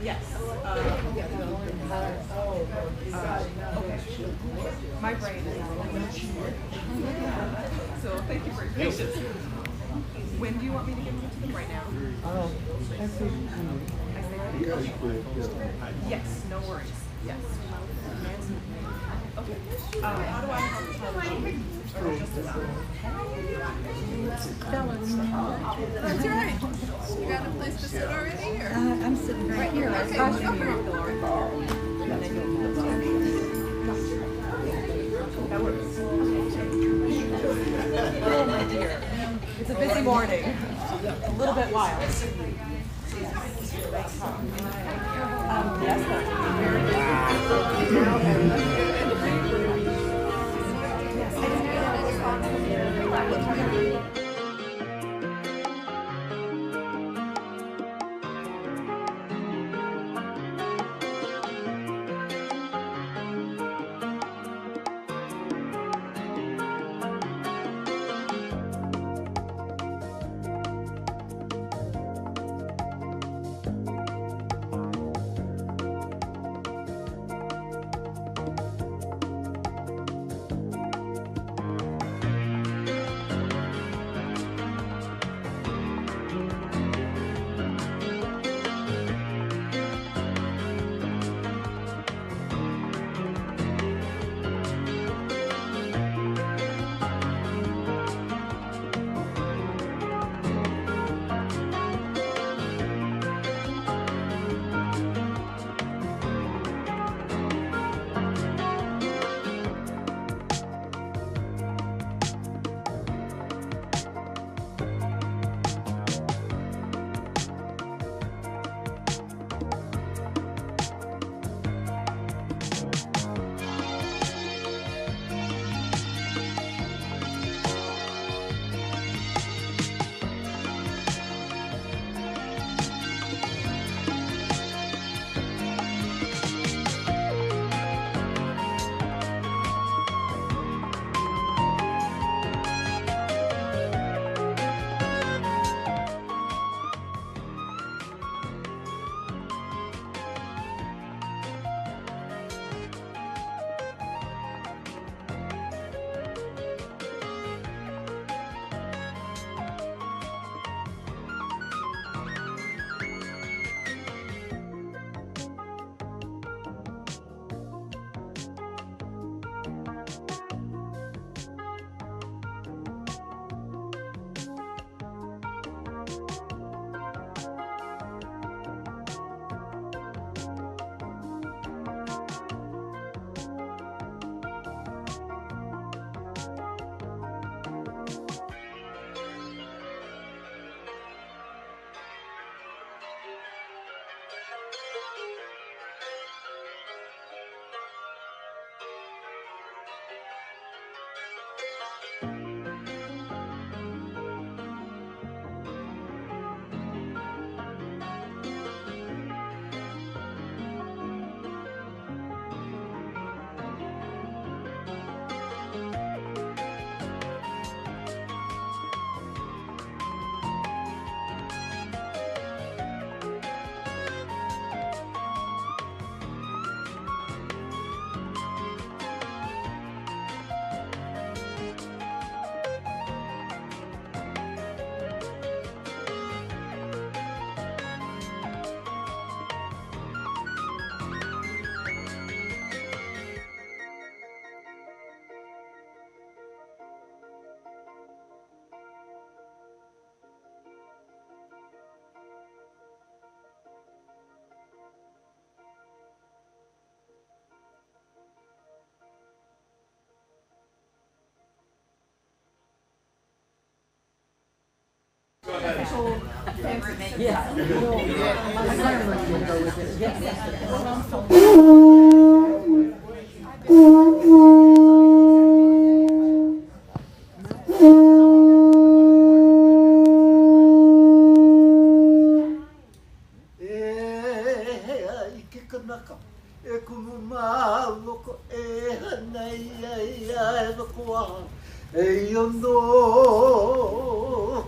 Yes. Okay. My brain is so thank you for your patience. When do you want me to give them to them right now? Yes, no worries. Yes. Okay. How do I help you? Or just about? That's right. You got a place to sit already? Or? I'm sitting right here. Okay. That works. Oh my dear. It's a busy morning. A little bit wild. Yes, that's very busy.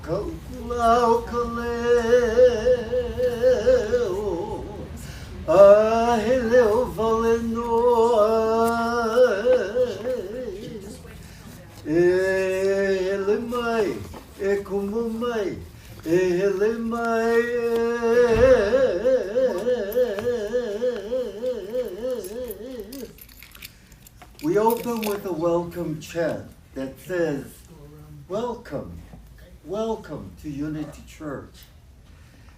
Calcular o caleu Hello, Valenoa. Hello, mai. Como mai. Hello, mai. We open with a welcome chant that says, welcome, welcome to Unity Church.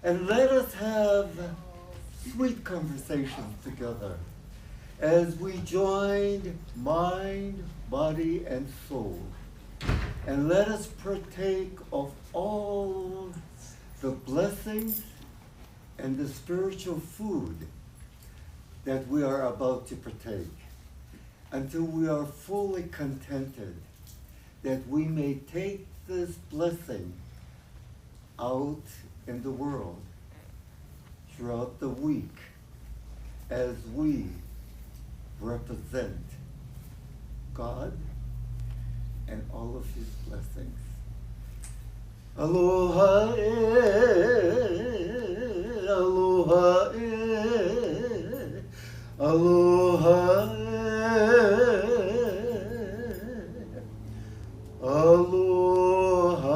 And let us have sweet conversations together as we join mind, body, and soul. And let us partake of all the blessings and the spiritual food that we are about to partake, until we are fully contented, that we may take this blessing out in the world throughout the week as we represent God and all of his blessings. Aloha, aloha, aloha, aloha.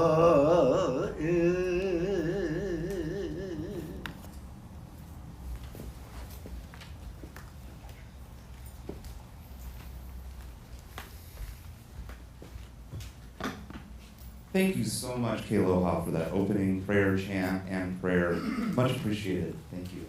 Thank you so much, Kaloha, for that opening prayer, chant, and prayer. Much appreciated. Thank you.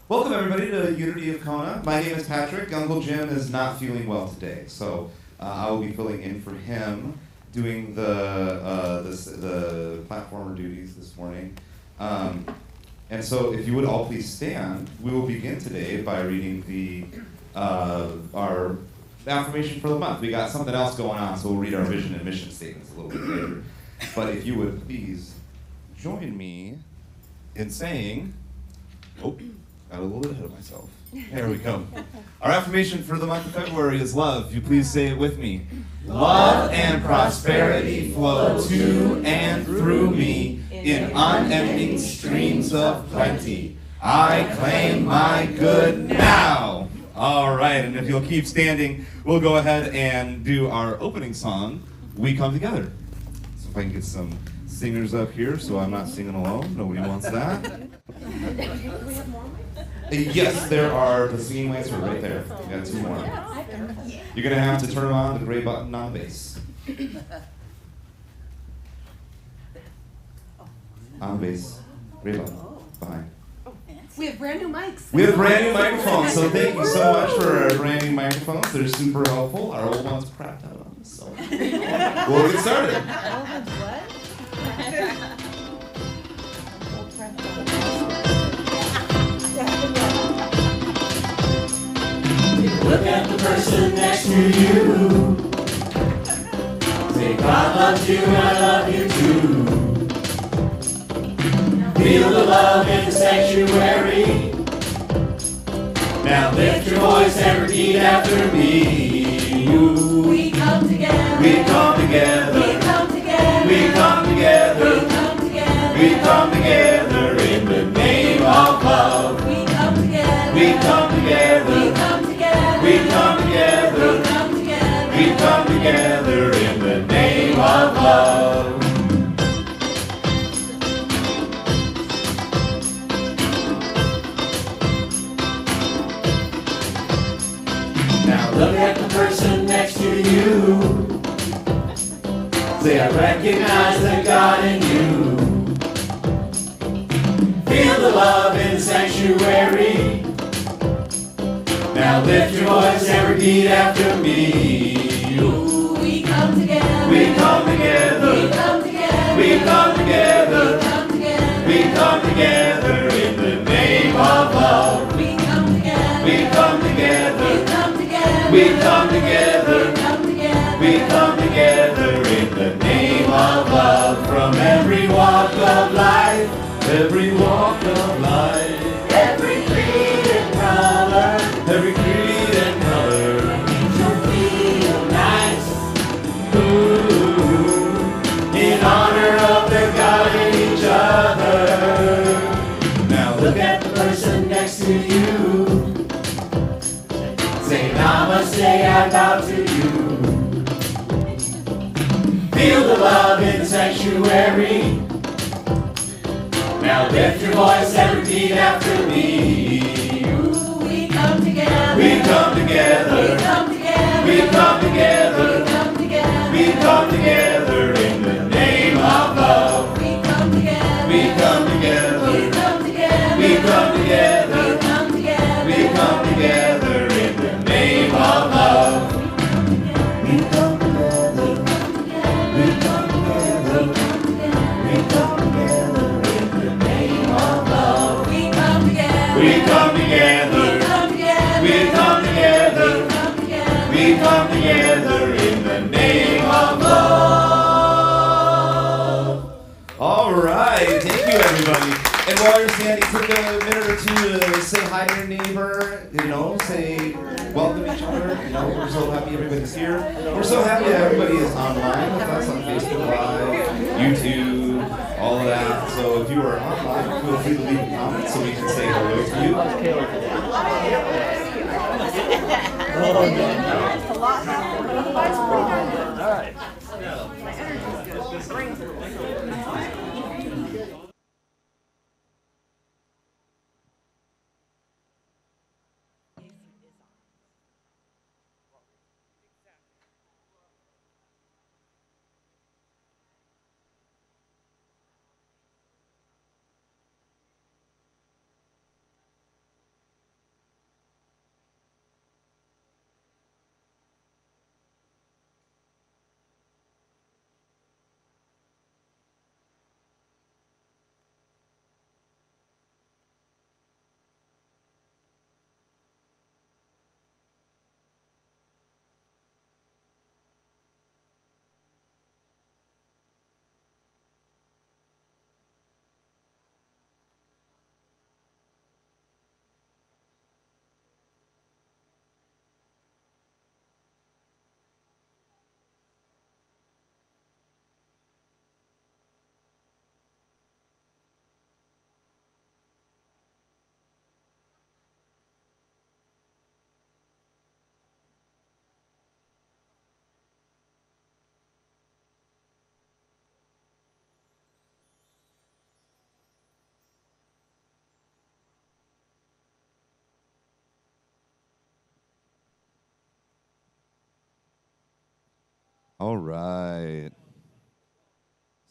Welcome, everybody, to Unity of Kona. My name is Patrick. Uncle Jim is not feeling well today, so I will be filling in for him, doing the platformer duties this morning. And so, if you would all please stand, we will begin today by reading our affirmation for the month. We got something else going on, so we'll read our vision and mission statements a little bit later. But if you would please join me in saying, oh, got a little bit ahead of myself. There we go. Our affirmation for the month of February is love. You please say it with me. Love and prosperity flow to and through me in unending streams of plenty. I claim my good now. All right, and if you'll keep standing, we'll go ahead and do our opening song, We Come Together. So if I can get some singers up here so I'm not singing alone. Nobody wants that. Do we have more? Yes, there are. The singing lights are right there. We got two more. You're going to have to turn on the gray button on the bass. On the bass. Gray button. Behind. We have brand new mics. We have brand new microphones, so thank you so much for our brand new microphones. They're super helpful. Our old ones crapped out on us, so we'll get started. Look at the person next to you. Say, God loves you, I love you too. Feel the love in the sanctuary. Now lift your voice and repeat after me. We come together. We come together. We come together. We come together. We come together. We come together in the name of love. We come together. We come together. We come together. We come together. We come together. We come together in the name of love. Now look at the person next to you. Say, I recognize the God in you. Feel the love in the sanctuary. Now lift your voice and repeat after me. We come together. We come together. We come together. We come together. We come together. We come together in the name of love. We come together. We come together. We come together. We come together. We come together. We come together in the name of love. From every walk of life, every walk of life, Every creed and color. every creed and color. You'll feel nice. Ooh, in honor of the God in each other. Now look at the person next to you. say I bow to you. Feel the love in sanctuary. Now lift your voice and repeat after me. Ooh, we come together. We come together. We come together. We come together. We come together. We come together in the name of love. We come together. We come together. We come together. We come together. We come together. We come together in the name of love. We come together. We come together. We come together. In the name of love. We come together. We come together. We come together. We come together. We come together. We come together in the name of love. All right, thank you, everybody. And while you're standing, take a minute or two to say hi to your neighbor. You know, say welcome each other. You know, we're so happy everybody's here. We're so happy that everybody is online with us on Facebook Live, YouTube, all of that. So if you are online, feel free to leave a comment so we can say hello to you. All right.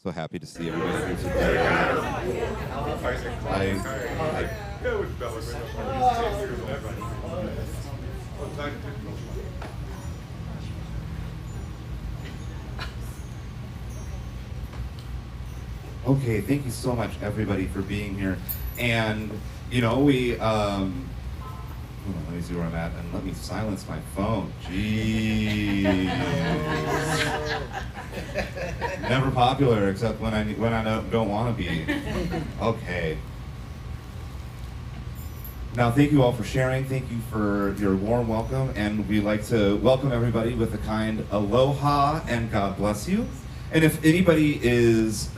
So happy to see everybody here today. Okay, thank you so much, everybody, for being here. And, you know, hold on, let me see where I'm at, and let me silence my phone. Jeez. Never popular, except when I don't want to be. Okay. Now, thank you all for sharing. Thank you for your warm welcome, and we'd like to welcome everybody with a kind aloha and God bless you. And if anybody is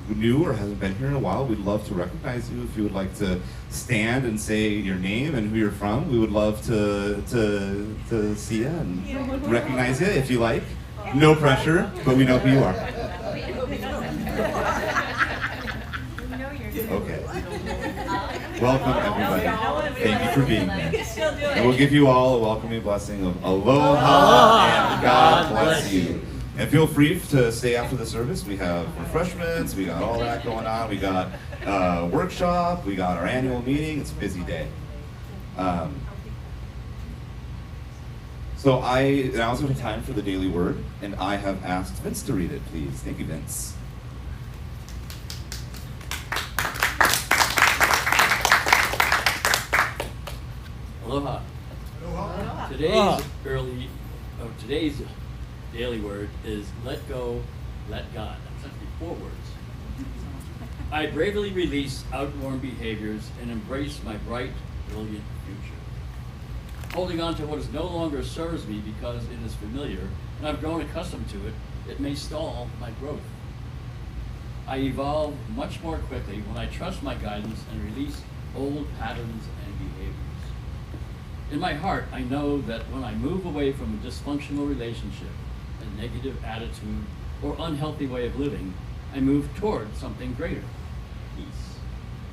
new or hasn't been here in a while, we'd love to recognize you. If you would like to stand and say your name and who you're from, we would love to see you and recognize you if you like. No pressure, but we know who you are. Okay. Welcome, everybody. Thank you for being here. And we'll give you all a welcoming blessing of aloha and God bless you. And feel free to stay after the service. We have refreshments, we got all that going on. We got a workshop, we got our annual meeting. It's a busy day. So now's the time for the daily word, and I have asked Vince to read it, please. Thank you, Vince. Aloha. Aloha. Today's daily word is let go, let God. That's actually 4 words. I bravely release outworn behaviors and embrace my bright, brilliant future. Holding on to what is no longer serves me because it is familiar and I've grown accustomed to it, it may stall my growth. I evolve much more quickly when I trust my guidance and release old patterns and behaviors. In my heart, I know that when I move away from a dysfunctional relationship, a negative attitude, or unhealthy way of living, I move toward something greater: peace,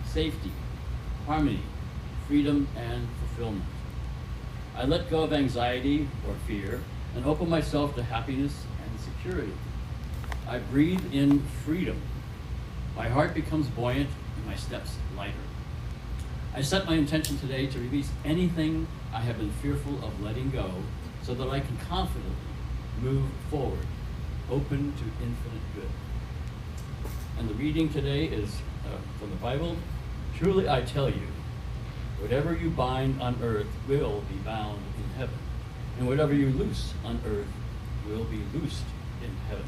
safety, harmony, freedom, and fulfillment. I let go of anxiety or fear and open myself to happiness and security. I breathe in freedom. My heart becomes buoyant and my steps lighter. I set my intention today to release anything I have been fearful of letting go so that I can confidently move forward, open to infinite good. And the reading today is from the Bible. Truly I tell you, whatever you bind on earth will be bound in heaven, and whatever you loose on earth will be loosed in heaven.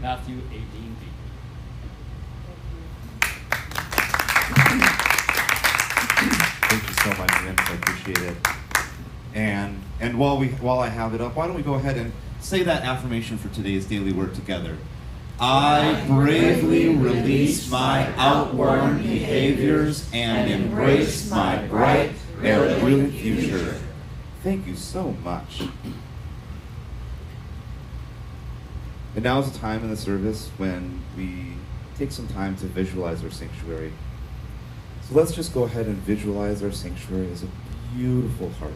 Matthew 18:8. Thank you so much, Vince. I appreciate it. And while I have it up, why don't we go ahead and say that affirmation for today's daily word together. I bravely release my outworn behaviors and embrace my bright and brilliant future. Thank you so much. And now is the time in the service when we take some time to visualize our sanctuary. So let's just go ahead and visualize our sanctuary as a beautiful heart.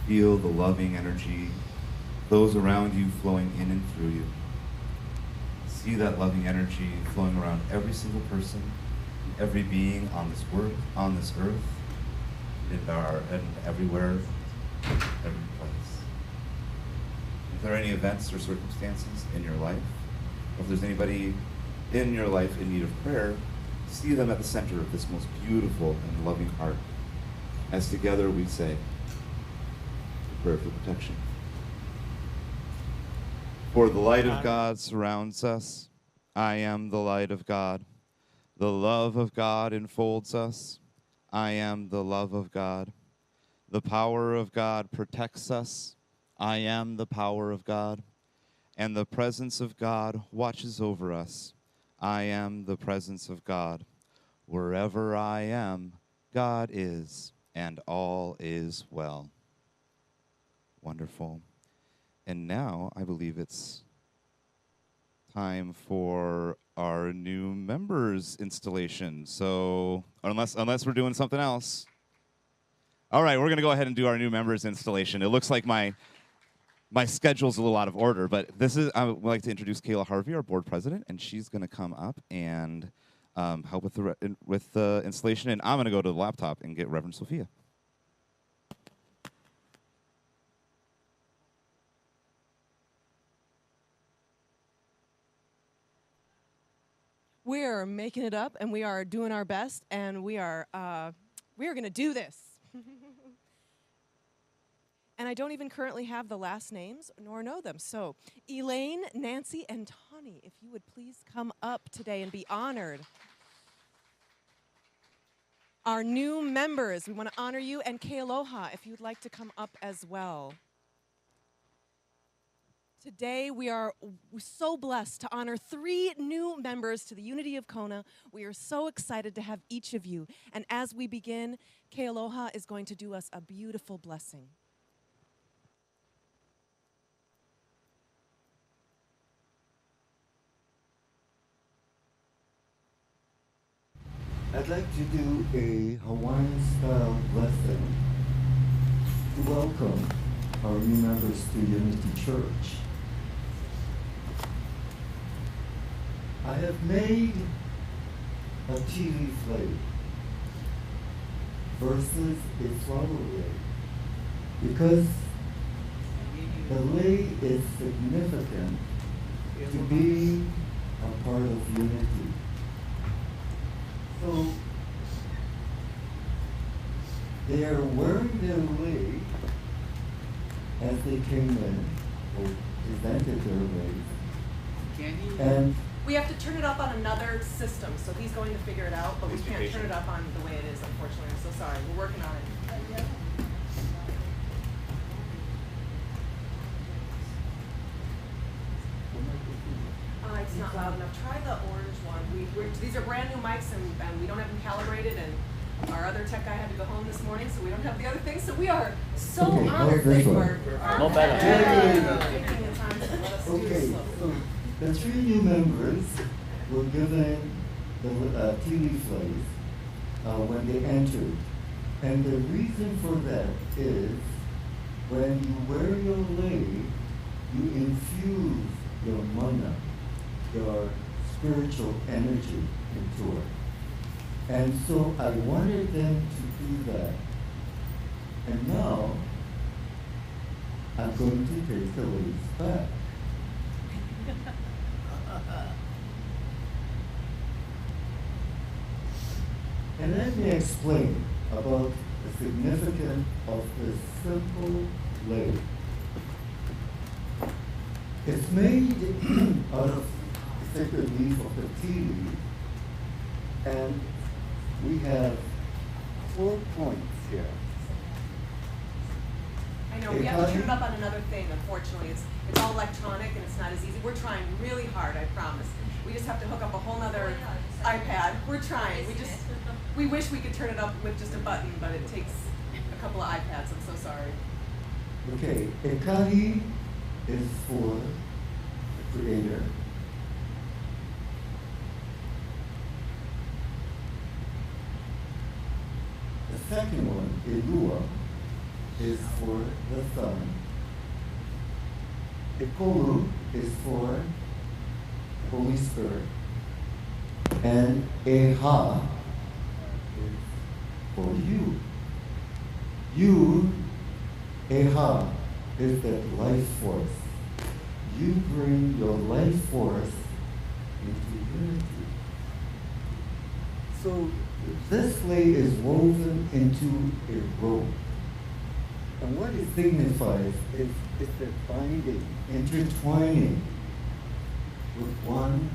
Feel the loving energy, those around you flowing in and through you. See that loving energy flowing around every single person, every being on this earth, and everywhere, every place. If there are any events or circumstances in your life, or if there's anybody in your life in need of prayer, see them at the center of this most beautiful and loving heart, as together we say the prayer for protection. For the light of God surrounds us. I am the light of God. The love of God enfolds us. I am the love of God. The power of God protects us. I am the power of God. And the presence of God watches over us. I am the presence of God. Wherever I am, God is, and all is well. Wonderful. And now I believe it's time for our new members installation. So unless we're doing something else. All right, we're going to go ahead and do our new members installation. It looks like my schedule's a little out of order, but I would like to introduce Kayla Harvey, our board president, and she's going to come up and help with the installation. And I'm going to go to the laptop and get Reverend Sophia. We're making it up, and we are doing our best, and we are going to do this. And I don't even currently have the last names nor know them. So Elaine, Nancy, and Tawny, if you would please come up today and be honored. Our new members, we want to honor you, and Kealoha, if you'd like to come up as well. Today, we are so blessed to honor 3 new members to the Unity of Kona. We are so excited to have each of you. And as we begin, Kealoha is going to do us a beautiful blessing. I'd like to do a Hawaiian-style blessing to welcome our new members to Unity Church. I have made a TV play versus a flower lay because the lay is significant to be a part of unity. So they are wearing their lei as they came in, or presented their leis. And We have to turn it up on another system, so he's going to figure it out, but we can't turn it up on the way it is, unfortunately. I'm so sorry. We're working on it. It's not loud enough. Try the orange one. These are brand new mics, and we don't have them calibrated, and Our other tech guy had to go home this morning, so we don't have the other thing. So we are so Okay, honored how's this that you one? are No better. taking the time to let us do Okay, this. so the 3 new members were given the tea leaflets when they entered. And the reason for that is when you wear your lei, you infuse your mana, your spiritual energy into it. And so I wanted them to do that. And now I'm going to take the leaves back. And let me explain about the significance of this simple lei. It's made out of the sacred leaf of the tea leaf, and we have 4 points here. I know, we have to turn it up on another thing, unfortunately. It's all electronic and it's not as easy. We're trying really hard, I promise. We just have to hook up a whole nother iPad. We're trying. We wish we could turn it up with just a button, but it takes a couple of iPads. I'm so sorry. Okay, Ekahi is for the Creator. The second one, Elua, is for the Sun. Ekolu is for Holy Spirit. And Eha is for you. You, Eha, is that life force. You bring your life force into unity. So this lei is woven into a rope. And what it signifies is that binding, intertwining with one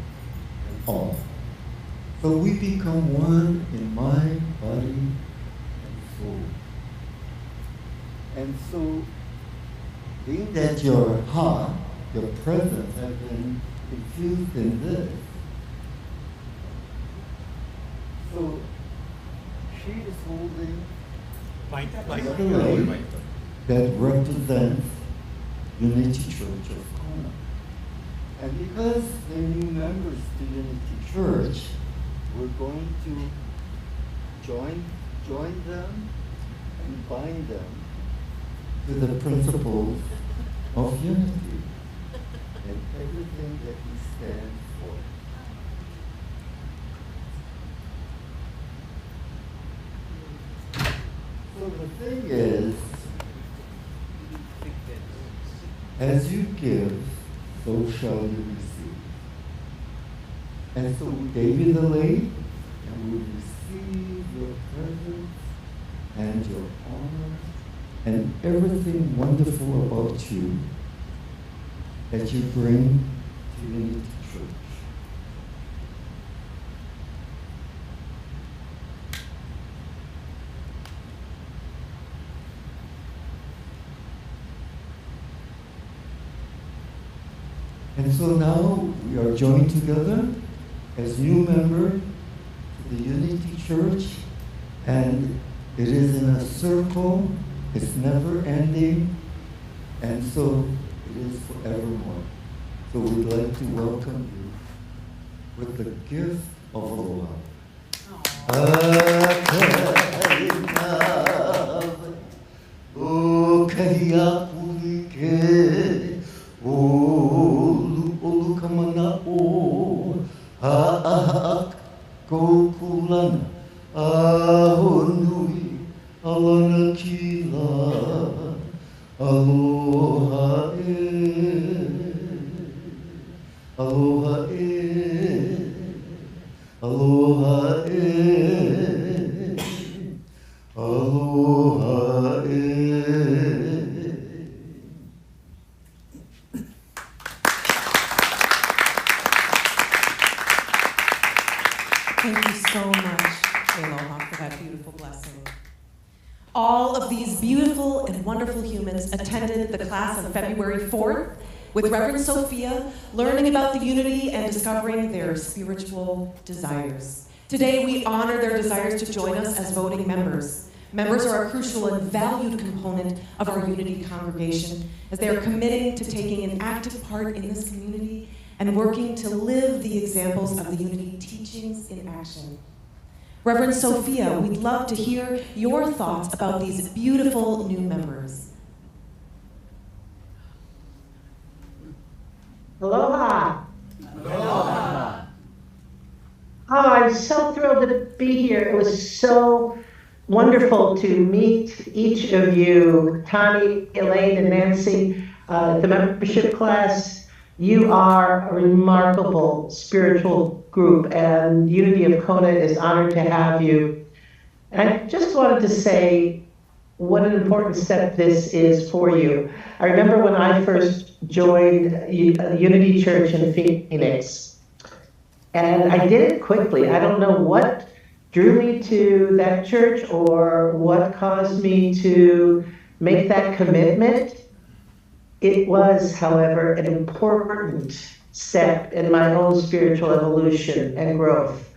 and all. So we become one in mind, body, and soul. And so, being that your heart, your presence has been infused in this, so she is holding the lei that represents Unity Church of Kona. And because they're new members to Unity Church, we're going to join them and bind them to the principles of unity and everything that we stand for. So the thing is, as you give, so shall you receive. And so we gave you the lei, and we receive your presence and your honor and everything wonderful about you that you bring to Unity Church. And so now we are joined together as new member to the Unity Church, and it is in a circle, it's never ending, and so it is forevermore. So we'd like to welcome you with the gift of aloha. Olu kamana o ha'ak kokulana ahonui alana kila aloha aloha aloha aloha Thank you so much, Aloha, for that beautiful blessing. All of these beautiful and wonderful humans attended the class on February 4th with Reverend Sophia, learning about the unity and discovering their spiritual desires. Today, we honor their desires to join us as voting members. Members are a crucial and valued component of our Unity congregation, as they are committing to taking an active part in this community and working to live the examples of the Unity teachings in action. Reverend Sophia, we'd love to hear your thoughts about these beautiful new members. Aloha. Aloha. Oh, I'm so thrilled to be here. It was so wonderful to meet each of you, Tani, Elaine, and Nancy, the membership class. You are a remarkable spiritual group, and Unity of Kona is honored to have you. And I just wanted to say what an important step this is for you. I remember when I first joined Unity Church in Phoenix, and I did it quickly. I don't know what drew me to that church or what caused me to make that commitment. It was, however, an important step in my own spiritual evolution and growth.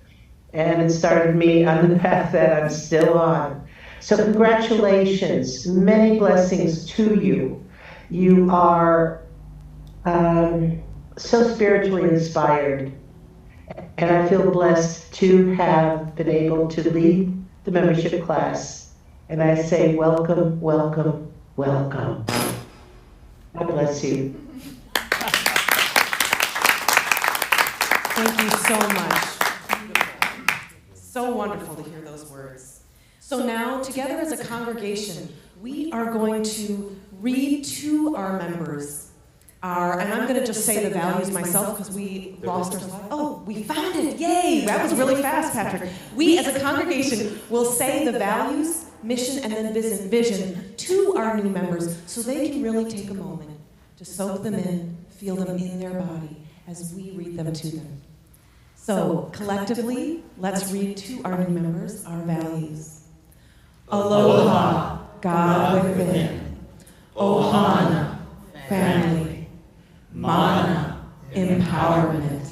And it started me on the path that I'm still on. So congratulations, many blessings to you. You are so spiritually inspired. And I feel blessed to have been able to lead the membership class. And I say welcome, welcome, welcome. God bless you. Thank you so much. So wonderful to hear those words. So now, together as a congregation, we are going to read to our members and I'm going to just say the values myself because we lost our slide. Oh, we found it. Yay. That was really fast, Patrick. We as a congregation will say the values, mission, and then vision to our new members so they can really take a moment to soak them in, feel them in their body as we read them to them. So collectively, let's read to our new members our values. Aloha, God within. Ohana, family. Mana, empowerment.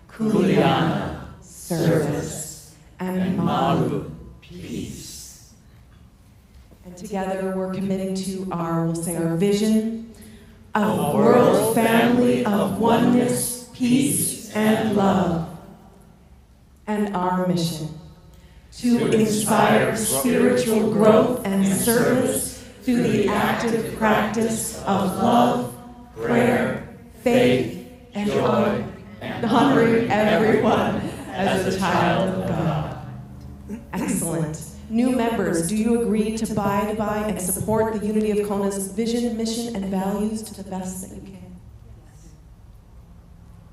Kuleana, service. And Maru, peace. And together we're committing to we'll say our vision, a world family of oneness, peace, and love. And our mission, to inspire spiritual growth and service through the active practice of love, prayer, faith, and joy, and honoring everyone as a child of God. Excellent. New members, do you agree to abide by and support the Unity of Kona's vision, mission, and values to the best that you can?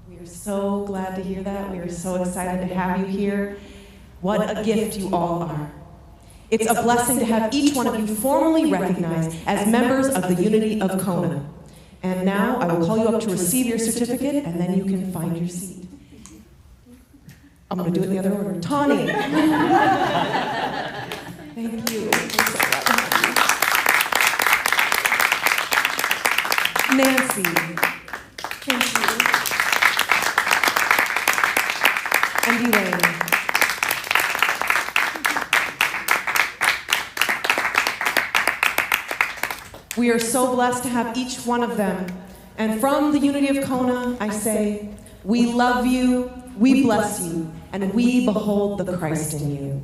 We are so glad to hear that. We are so excited to have you here. What a gift you all are. It's a blessing to have each one of you formally recognized as members of the Unity of Kona. And now I will call you up to receive your certificate, and then you can find your seat. I'm going to do it in the other order. Tani. Thank you. Nancy. Thank you. And Elaine. We are so blessed to have each one of them. And from the Unity of Kona, I say, we love you, we bless you, and we behold the Christ in you.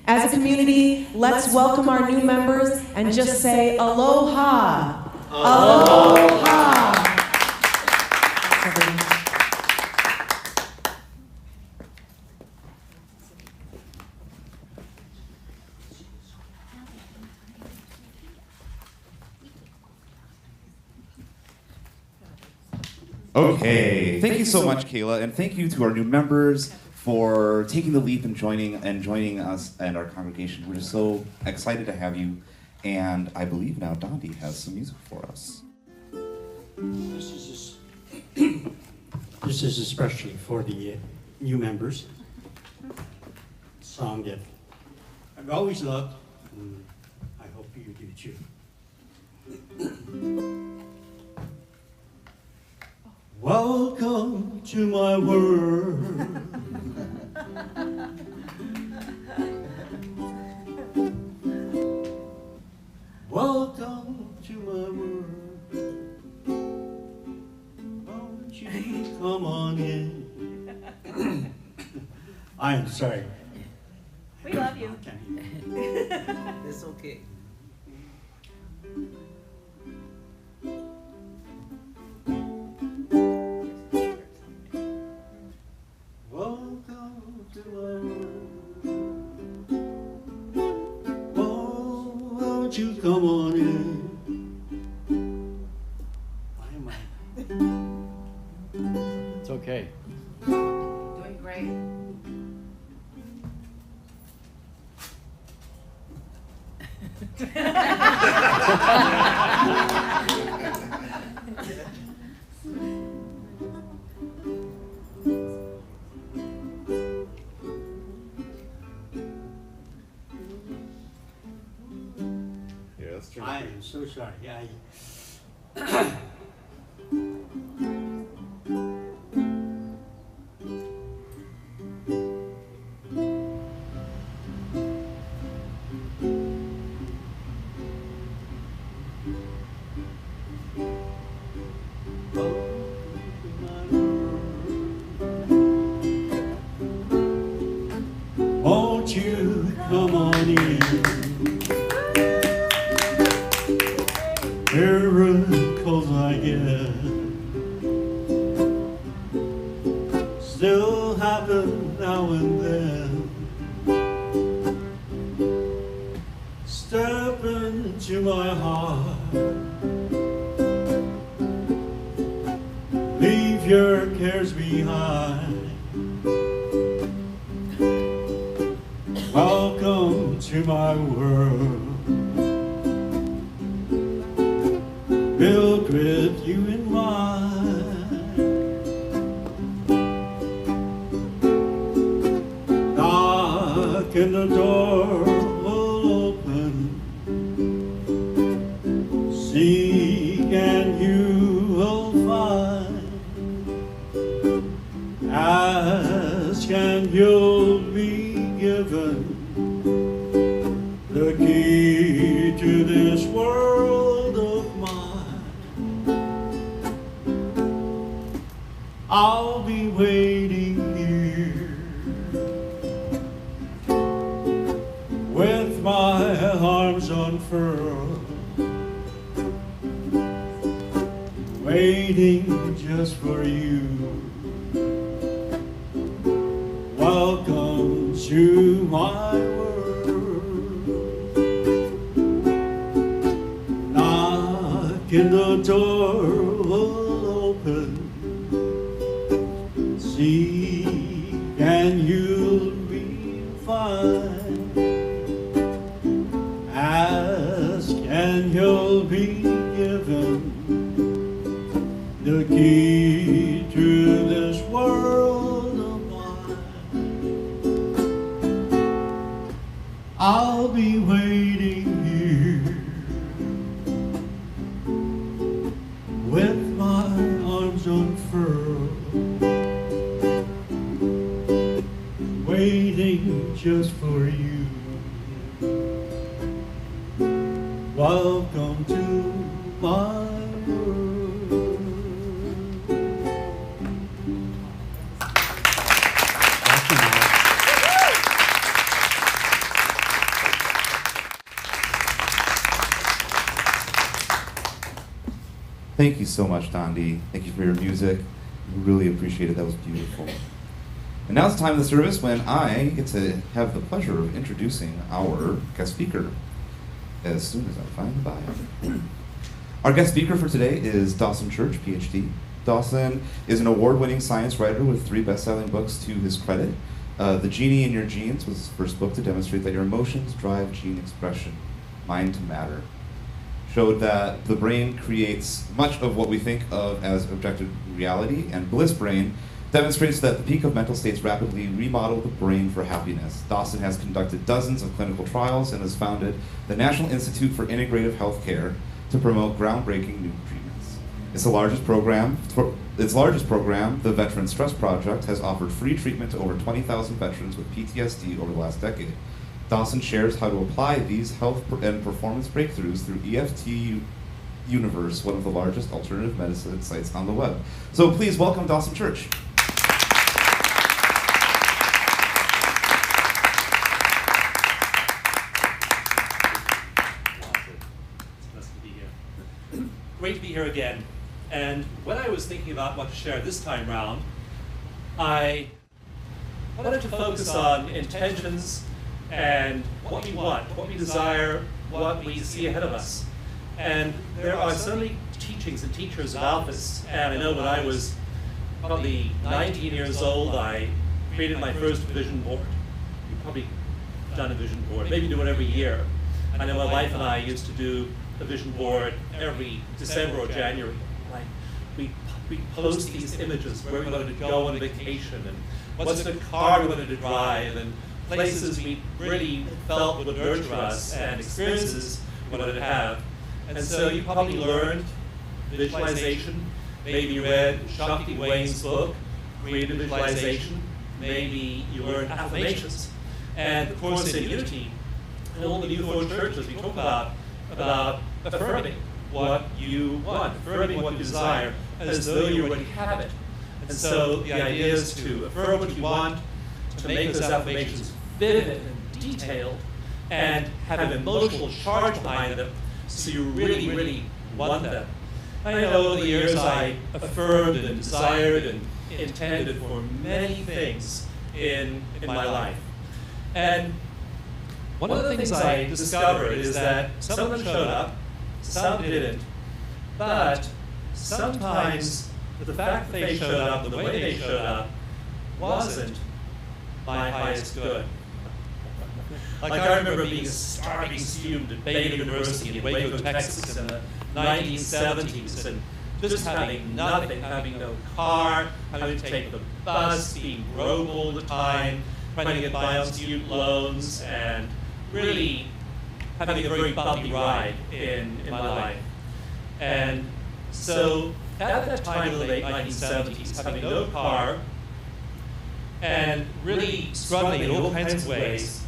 As a community, let's welcome our new members and just say, aloha. Aloha. Okay, thank you so much, Kayla, and thank you to our new members for taking the leap and joining us and our congregation. We're just so excited to have you, and I believe now Dondi has some music for us. This is especially for the new members. A song that I've always loved, and I hope you do too. Welcome to my world. I'm sorry. We love you. It's okay. Welcome to our world. Won't you come on in? Why am I? It's okay. Doing great. Yeah, let's turn I it am so sorry. Won't you come on in? Miracles I get still happen now and then. Step into my heart, leave your cares behind. Welcome to my world, built with you in mind. Knock and the door will open. Seek and you will find. Ask and you'll be given the key to this world of mine. I'll be waiting here with my arms unfurled, waiting just for you. Welcome to my world. Knock and the door will open. Seek and you'll be fine. Ask and you'll be given the key to this world of mine. I'll be waiting here with my arms unfurled, waiting just for you. Welcome to my world. Thank you so much, Dondi. Thank you for your music. We really appreciate it. That was beautiful. And now it's the time of the service when I get to have the pleasure of introducing our guest speaker. As soon as I find the bio. Our guest speaker for today is Dawson Church PHD. Dawson is an award-winning science writer with 3 best-selling books to his credit. The Genie in Your Genes was his first book to demonstrate that your emotions drive gene expression. Mind to Matter showed that the brain creates much of what we think of as objective reality, and Bliss Brain demonstrates that the peak of mental states rapidly remodel the brain for happiness. Dawson has conducted dozens of clinical trials and has founded the National Institute for Integrative Healthcare to promote groundbreaking new treatments. Its largest program, the Veteran Stress Project, has offered free treatment to over 20,000 veterans with PTSD over the last decade. Dawson shares how to apply these health and performance breakthroughs through EFT Universe, one of the largest alternative medicine sites on the web. So please welcome Dawson Church. great to be here again. And when I was thinking about what to share this time round, I wanted to focus on intentions and what we want, what we desire, what we see ahead of us. And there are so many teachings and teachers about this. And I know when I was probably 19 years old, I created my first vision board. You've probably done a vision board, maybe do it every year. I know my wife and I used to do a vision board every December or January. Like we post these images where we wanted to go on vacation and what's the car we wanted to drive and places we really felt would nurture us and experiences we wanted to have. And so you probably learned visualization. Maybe you read Shakti Wayne's book, Creative Visualization. Maybe you learned affirmations. And of course in Unity, in all the Newfound churches, we talk about affirming what you want, affirming what you desire, as though you already have it. And so the idea is to affirm what you want, to make those affirmations vivid and detailed, and have an emotional charge behind them, so you really, really want them. I know over the years I affirmed and desired and intended for many things in my life. And one of the things I discovered is that some of them showed up, some didn't, but sometimes the fact that they showed up and the way they showed up wasn't my highest good. Like I remember being a starving student at Baylor University in Waco, Texas in the 1970s and just having nothing, having no car, having to take the bus, being broke all the time, trying to get by on student loans, and really having a very bumpy ride in my life. And so at that time in the late 1970s, having no car and really struggling in all kinds of ways,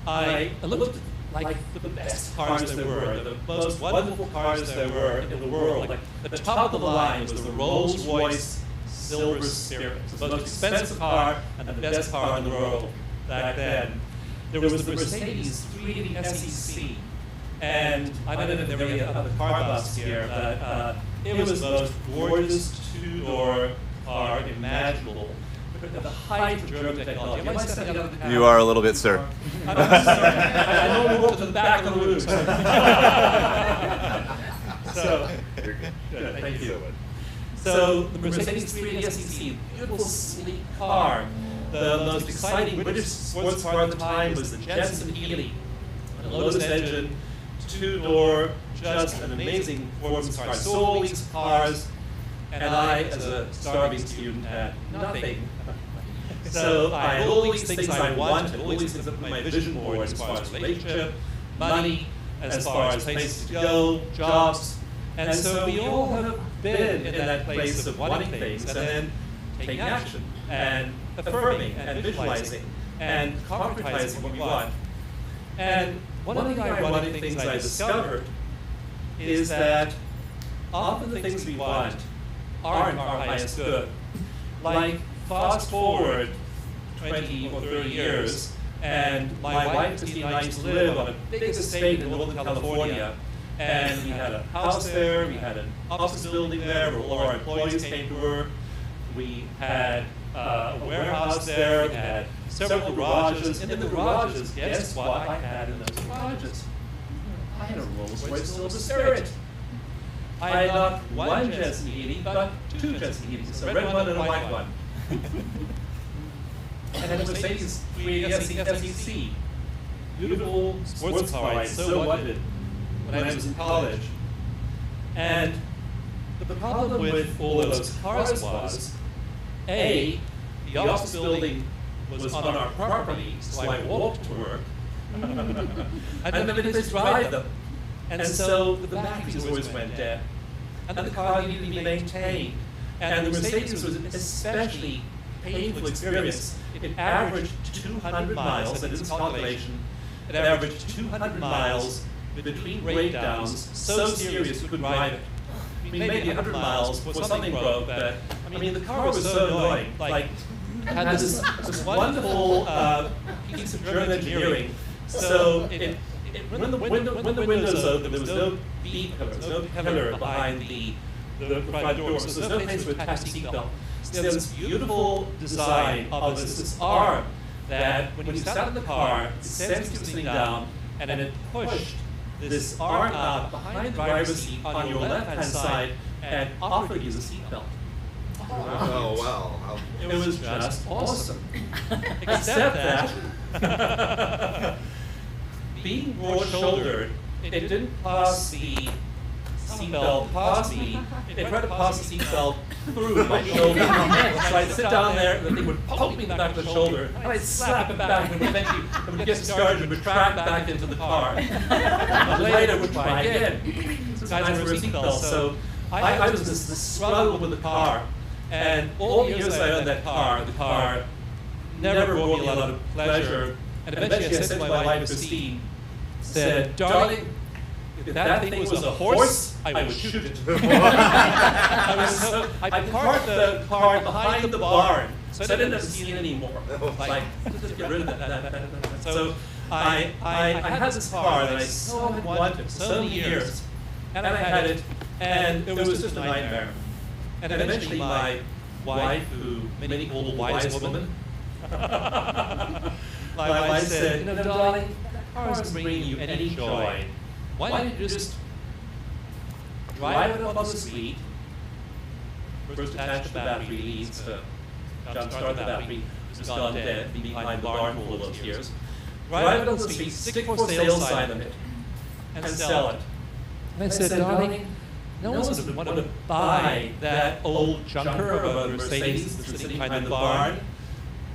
I looked at like the best cars there were, the most wonderful cars there were in the world. Like the top of the line was the Rolls-Royce Silver Spirit, the most expensive car and the best car in the world back then. There was the Mercedes 380 SEC, and I don't know if there were any other car buffs here, but it was the most gorgeous two-door car imaginable. At the height of German technology. Am I stepping out of the path? You are a little bit, sir. I'm sorry. I don't walk to the back of the room. So, good, thank you. So, the Mercedes 380 SEC, beautiful, sleek car. The most exciting British sports car at the time was the Jensen Healey, a Lotus engine, two-door, just an amazing performance car. So all these cars, and I, as a starving student, had nothing. So I had all these things I wanted, all these things that put my vision board as far as relationship, money, as far as places to go, jobs. And so we all have been in that place of wanting things and then taking action and affirming and visualizing and concretizing what we want. And one of the ironic things I discovered is that often the things we want aren't our highest good. Like, fast forward 20 or 30 years, and my wife Christine and I used to live on a big estate in Northern California, and we had a house there, we had an office building there where all our employees came to work, we had a warehouse there, we had several garages. In the garages, guess what I had in those garages? I had a Rolls-Royce Silver Spirit. I had not one Jensen Healey, but two Jensen Healeys, a red one and a white one. And then Mercedes 380 SEC, beautiful sports car I so wanted when I was in college. And the problem with all of those cars was, A, the office building was on our property, so I walked to work. I didn't have any place to drive them. And so the batteries always went dead. And the car needed to be maintained. And the Mercedes was an especially painful experience. It averaged 200 miles, I did this calculation, it averaged 200 miles between breakdowns, so serious you couldn't drive it. I mean, maybe 100 miles before something broke, but, I mean, the car was so annoying. Like, it had this wonderful piece of German engineering, so it when the windows opened, there was no beacon, there was no pillar behind the front door, so there's no place to attach a seatbelt. So there was this beautiful design of this arm that when you sat in the car, it sensed you sitting down, and it pushed this arm out behind the driver's seat on your left-hand side and offered you the seatbelt. Oh, wow. It was just awesome. Except that, being broad-shouldered, it didn't pass the seatbelt past me. It tried to pass the seatbelt through my shoulder. So I'd sit down there, and the thing would poke me in the back of the shoulder, and I'd slap it back, and eventually I would get discouraged and retract back into the car. And later, I would try again. Guys wear seatbelts, so I was this struggle with the car. And all the years I owned the car never brought me a lot of pleasure. And eventually I said to my wife, Christine, said, darling, if that thing was a horse, I would shoot it. I parked the car behind the barn, so I didn't have to see it anymore. Like, just get rid of that. So I had this car that I so had wanted for so many years, and I had it, and it was just a nightmare. And eventually my wife, who many call a wise woman, my wife said, darling, that car isn't bringing you any joy. Why don't you just drive it up on the street, first attach the battery leads to jumpstart the battery, it's gone dead, behind the barn for all those years. Drive it on the street, stick for sale sign on it, and sell it. And I said, darling, no one's going to want to buy that old junker of a Mercedes that's sitting behind the barn.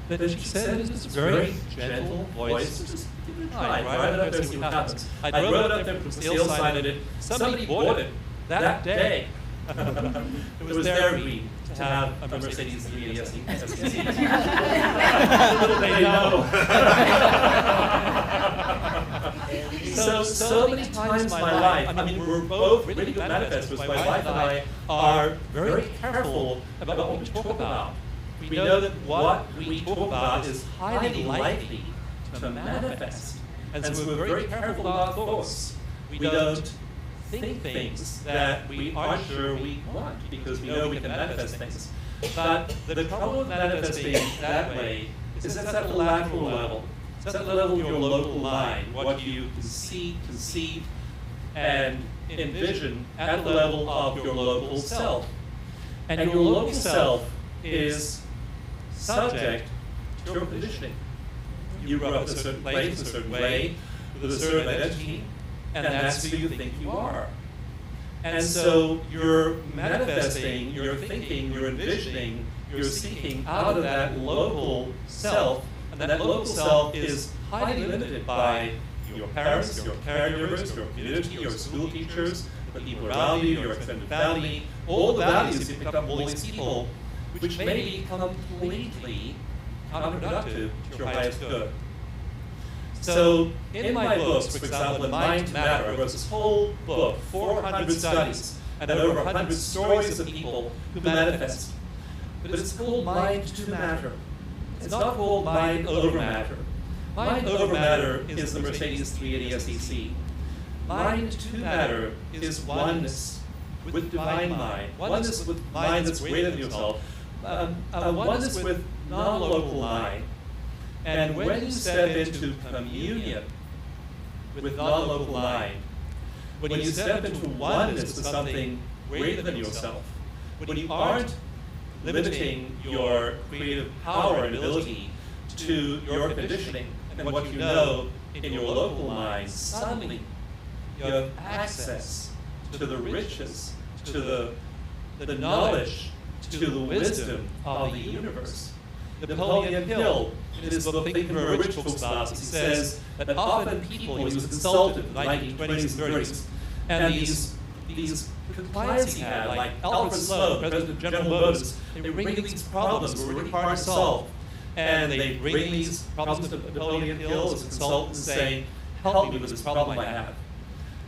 But she said in this very gentle voice, just give it a try, drive it up there, see what happens. I drove it up there, put the sale sign on it. Somebody bought it that day. It was their dream to have a Mercedes 380 SEC. Little they know. So many times in my life, I mean, we're both really good manifestors. My wife and I are very careful about what we talk about. We know that what we talk about is highly likely to manifest. And so we're very careful about our thoughts. We don't think things that we aren't sure we want, because we know we can manifest things. But the trouble with manifesting that way is that's at the lateral level. It's at the level of your local mind, what you can see, conceive, and envision at the level of your local self. And your local self is subject to your conditioning. You grew up in a certain place, a certain way, with a certain identity, and that's who you think you are. And so you're manifesting, you're thinking, you're envisioning, you're seeking out of that local self, and that local self is highly limited by your parents, your caregivers, your community, your school teachers, the people around you, your extended family, all the values you pick up from all these people, which may be completely counterproductive to your highest good. So in my books, for example, in Mind to Matter, I wrote this whole book, 400 studies, and over 100 stories of people who manifest. But it's called Mind to Matter. It's not called Mind over Matter. Mind over Matter is the Mercedes 380 SEC. Mind to Matter is oneness with divine mind, oneness with mind that's greater than yourself, oneness with non-local mind. And when you step into communion with non-local mind, when you step into oneness with something greater than yourself, when you aren't limiting your creative power and ability to your conditioning and what you know in your local mind, suddenly you have access to the riches, to the knowledge, to the wisdom of the universe. Napoleon Hill, in his book Thinking from a Rich talks about this, he says that often people, he was a consultant in the 1920s and 30s, and these clients he had, like Alfred Sloan, president of General Motors, they would bring these problems that were really hard to solve. And they bring these problems to Napoleon Hill as a consultant and say, help me with this problem I have.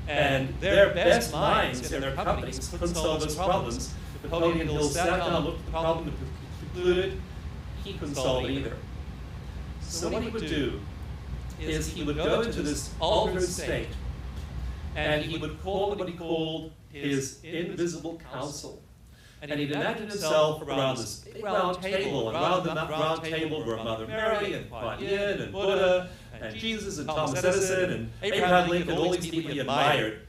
And their best minds in their companies couldn't solve those problems. Napoleon Hill sat down, looked at the problem, and concluded he couldn't solve it either. So what he would do is he would go into this altered state, and he would call what he called his invisible council. And he'd imagine himself around this big round table, and around the round table were Mother Mary, and Kuan Yin, and Buddha, and Jesus, and Thomas Edison, and Abraham Lincoln, all these people he admired.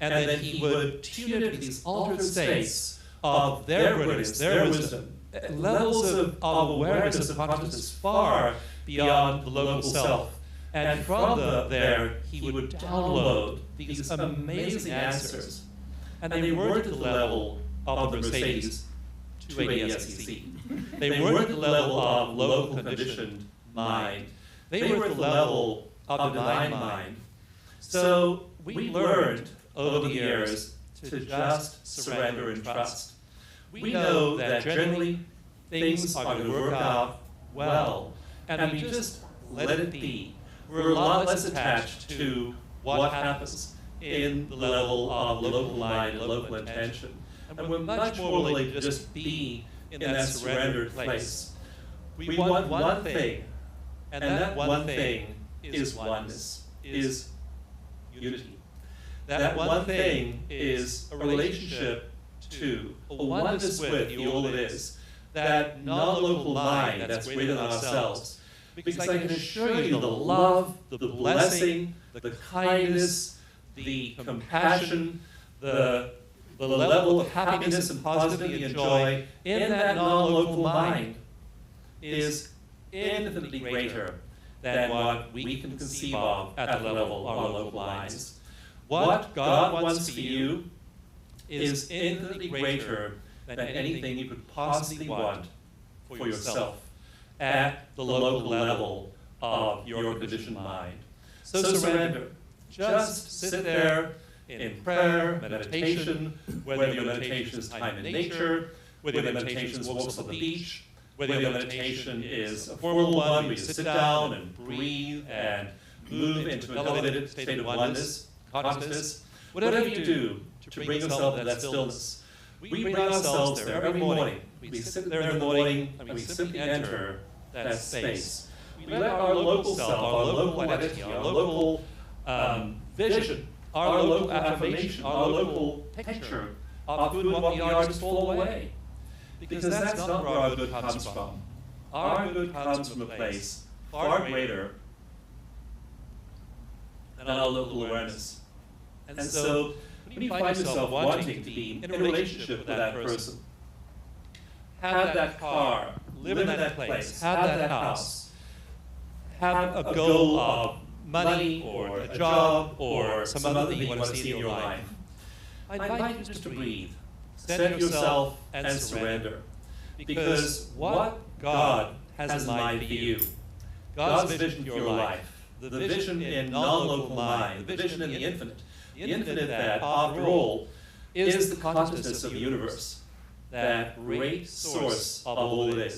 And then he would tune into these altered states of their brilliance, their wisdom, levels of awareness and consciousness far beyond the local self. And from there, he would download these amazing answers. And they weren't at the level of the Mercedes 280 SEC. They weren't at the level of local conditioned mind. They were at the level of divine mind. So we learned over the years to just surrender and trust. We know that generally things are going to work out well, and we just let it be. We're a lot less attached to what happens in the level of local mind, local intention. And we're much more willing to just be in that surrendered place. We want one thing, and that one thing is oneness, is unity. That one thing is a relationship to, a oneness with the all that is, that non-local mind that's greater than ourselves. Because I can assure you the love, the blessing, the kindness, the compassion, the level of happiness and positivity and joy in that non-local mind is infinitely greater than what we can conceive of at the level of our local minds. What God wants for you is infinitely greater than anything you could possibly want for yourself at the local level of your conditioned mind. So surrender. Just sit there in prayer, meditation, whether your meditation is time in nature, whether your meditation is walks on the beach, whether your meditation is a formal one where you sit down and breathe and move into an elevated state of oneness, consciousness, whatever you do to bring yourself to that stillness. We bring ourselves there every morning. We sit there in the morning and we simply enter that space. We let our local self, our local identity, our local vision, our local affirmation, our local picture of who and what we are just fall away. Because that's not where our good comes from. Our good comes from a place far greater than our local awareness. And so, when you find yourself wanting to be in a relationship with that person, have that car, live in that place, have that house, have a goal of money or a job or some other thing you want to see in your life, I invite you just to breathe, center yourself and surrender. Because what God has in mind for you, God's vision for your life, the vision in non-local mind, the vision in the infinite that, after all, is the consciousness of the universe, that great source of all it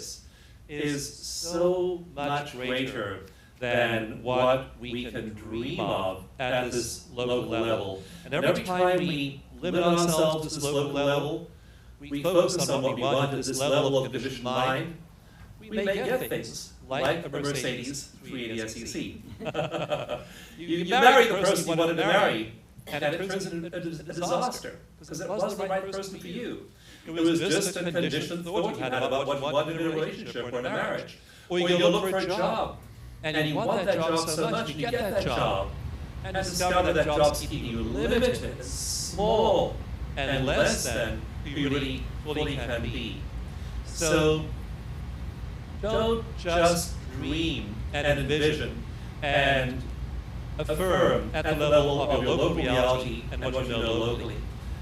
is so much greater than what we can dream of at this local level. And every time we limit ourselves to this local level, we focus on what we want at this level of conditioned mind, we may get things like a Mercedes 380 SEC. you marry the person you wanted to marry, and it turns into a disaster, because it wasn't the right person for you. It was just a conditioned thought you had about what you wanted in a relationship or in a marriage. Or you go look for a job, and you want that job so much, and you get that job, and discover that job's keeping you limited, small, and less than who you really fully can be. So don't just dream and envision and affirm at the level of your local reality and what you know locally.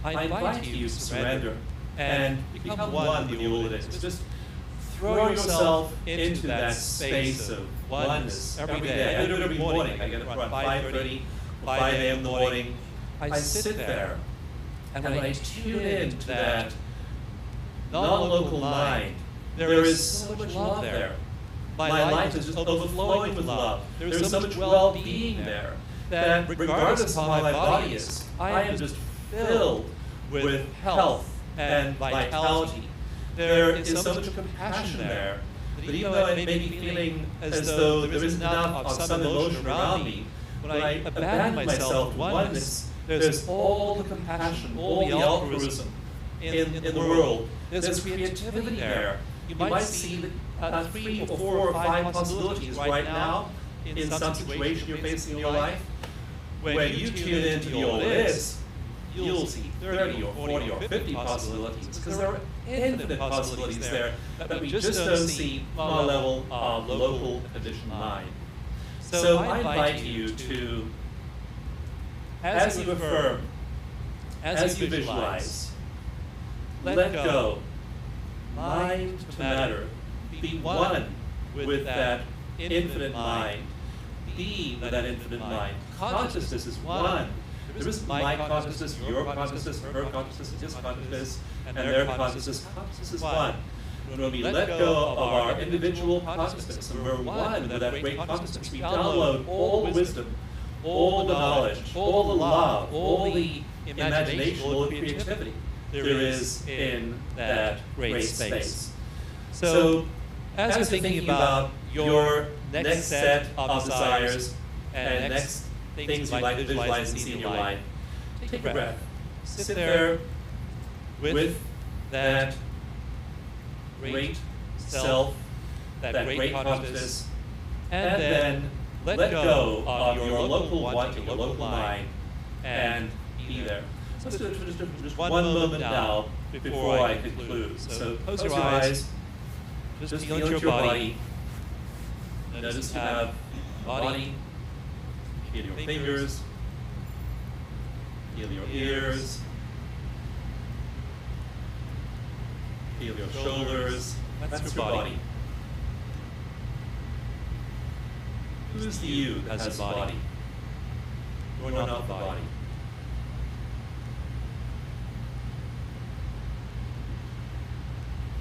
I invite you to surrender and become one with all that is. Just throw yourself into that space of oneness every day. I do it every morning. I get up around 5:30, 5 a.m. in the morning. I sit there, and when I tune in to that non-local mind, there is so much love there. My life is just overflowing with love. There is so much well-being there that regardless of how my body is, I am just filled with health and vitality. There is so much compassion there that even though I may be feeling as though there isn't enough of some emotion around me, when I abandon myself to oneness, there's all the compassion, all the altruism in the world. There's creativity there. You might see 3 or 4 or 5 possibilities right now in some situation you're facing in your life. When you tune into the old is, you'll see 30 or 40 or 50 possibilities, because there are infinite possibilities there that we just don't see on a level of local conditioned mind. So I invite you to, as you affirm, as you visualize, let go, mind to matter, be one with that infinite mind, be that infinite mind. Consciousness is one. There isn't my consciousness, your consciousness, her consciousness, his consciousness, and their consciousness. Consciousness is one. When we let go of our individual consciousness and we're one with that great consciousness, we download all the wisdom, all the knowledge, all the love, all the imagination, all the creativity there is in that great space. So, as you're thinking about your next set of desires and next things you'd like to visualize and see in your life, take a breath. Sit there with that great self, that great consciousness, and then let go of your local wanting, your local mind, and be there. Let's do it for just one moment now before I conclude. So close your eyes, just feel into your body. Notice you have body, feel your fingers, feel your ears, feel your shoulders. That's your body. Who's the you that has a body? You're not the body.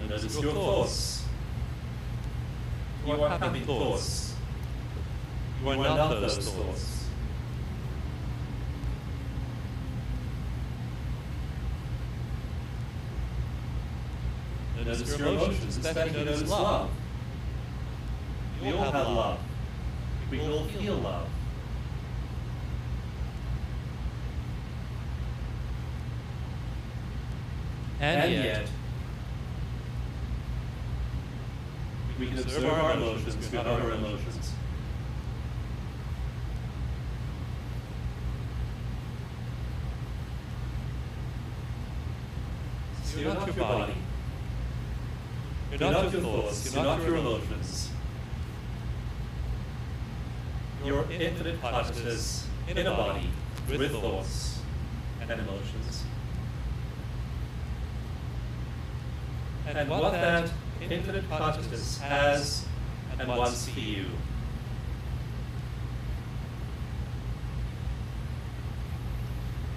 Notice your thoughts. You are having thoughts. You are not those thoughts. Notice your emotions, especially notice love. We all have love. We all feel love. And yet, we can observe our emotions with other emotions. So you're not your body. You're not your thoughts. You're not your emotions. You're infinite consciousness in a body with thoughts and emotions. And what that infinite consciousness has and wants for you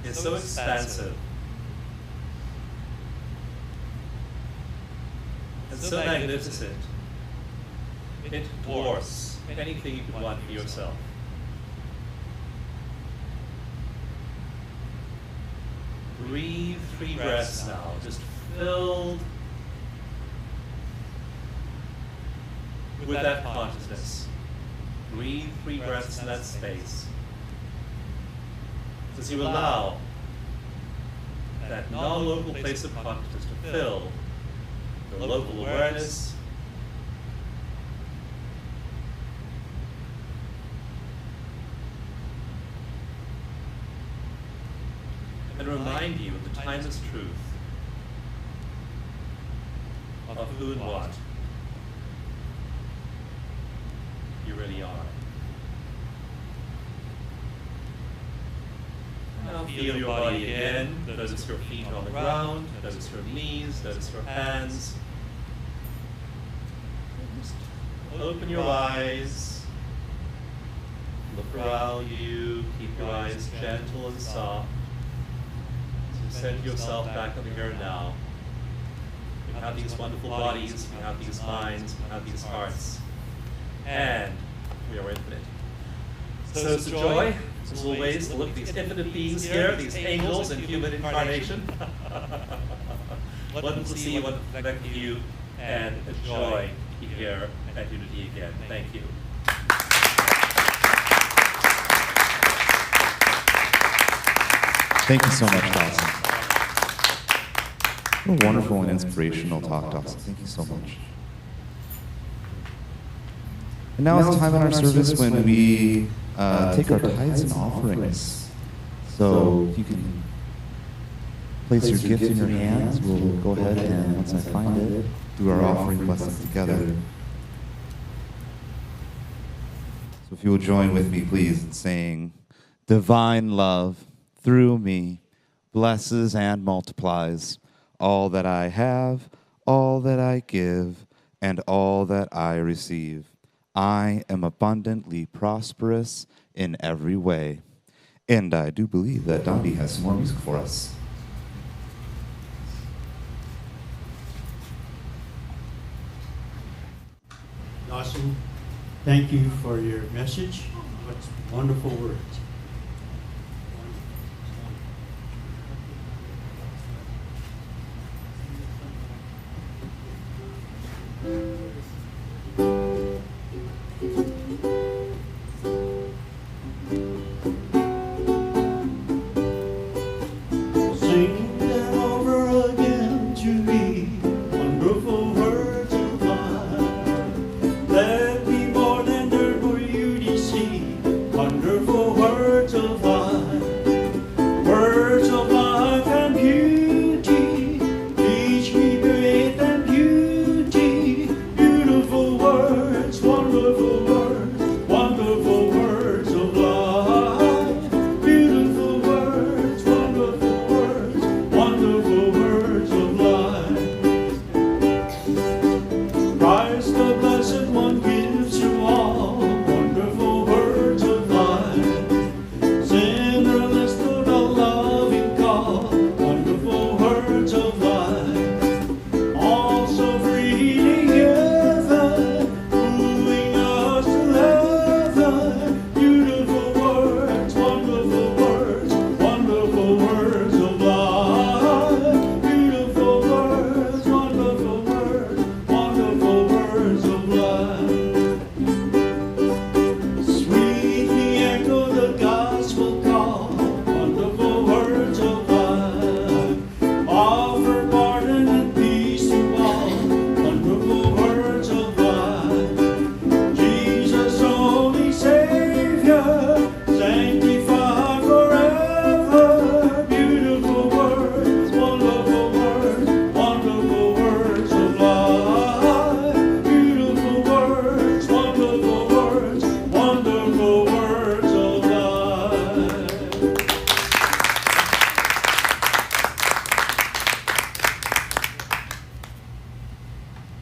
is so expansive and so magnificent, it dwarfs anything you could want for yourself. Breathe 3 breaths now, just filled with that consciousness. Breathe 3 breaths in that space. As you allow that non-local place of consciousness to fill the local awareness, and remind you of the timeless truth of who and what you really are. Now feel your body again. Notice your feet on the ground. Notice your knees. Notice your hands. Just open your eyes. Look around you. Keep your eyes gentle and soft. So send yourself back on the here and now. We have these wonderful bodies. We have these minds. We have these hearts. And we are infinite. So it's a joy, as always, to look at these infinite beings here, these angels in human incarnation. Wonderful to see you, wonderful to connect with you, and a joy be here at Unity again. Thank you. Thank you so much, Dawson. What a wonderful and inspirational talk, Dawson. Thank you so much. And now it's time in our service when we take our tithes and offerings. So if you can place your gift in your hands, we'll go ahead and, once I find it, do our offering blessing together. So if you will join with me, please, in saying, divine love through me blesses and multiplies all that I have, all that I give, and all that I receive. I am abundantly prosperous in every way. And I do believe that Dondi has some more music for us. Dawson, thank you for your message. What wonderful words. Sing them over again to me, wonderful words of mine. Let me more than dirt for you to see, wonderful words of mine. Words of life and beauty, teach me faith and beauty. Beautiful words, wonderful words, wonderful words of life. Beautiful words, wonderful words, wonderful words of life. Christ the Blessed One gives to all wonderful words of life. Sinnerless to the loving call, wonderful words of life. Also freely given, moving us to heaven. Beautiful words, wonderful words, wonderful words of life. Beautiful words, wonderful words, wonderful words of life. Sweetly echo the gospel call, wonderful words of life. Offer pardon and peace to all, wonderful words of life. Jesus, only Savior, sanctified forever. Beautiful words, wonderful words, wonderful words of life. Beautiful words, wonderful words, wonderful words of life.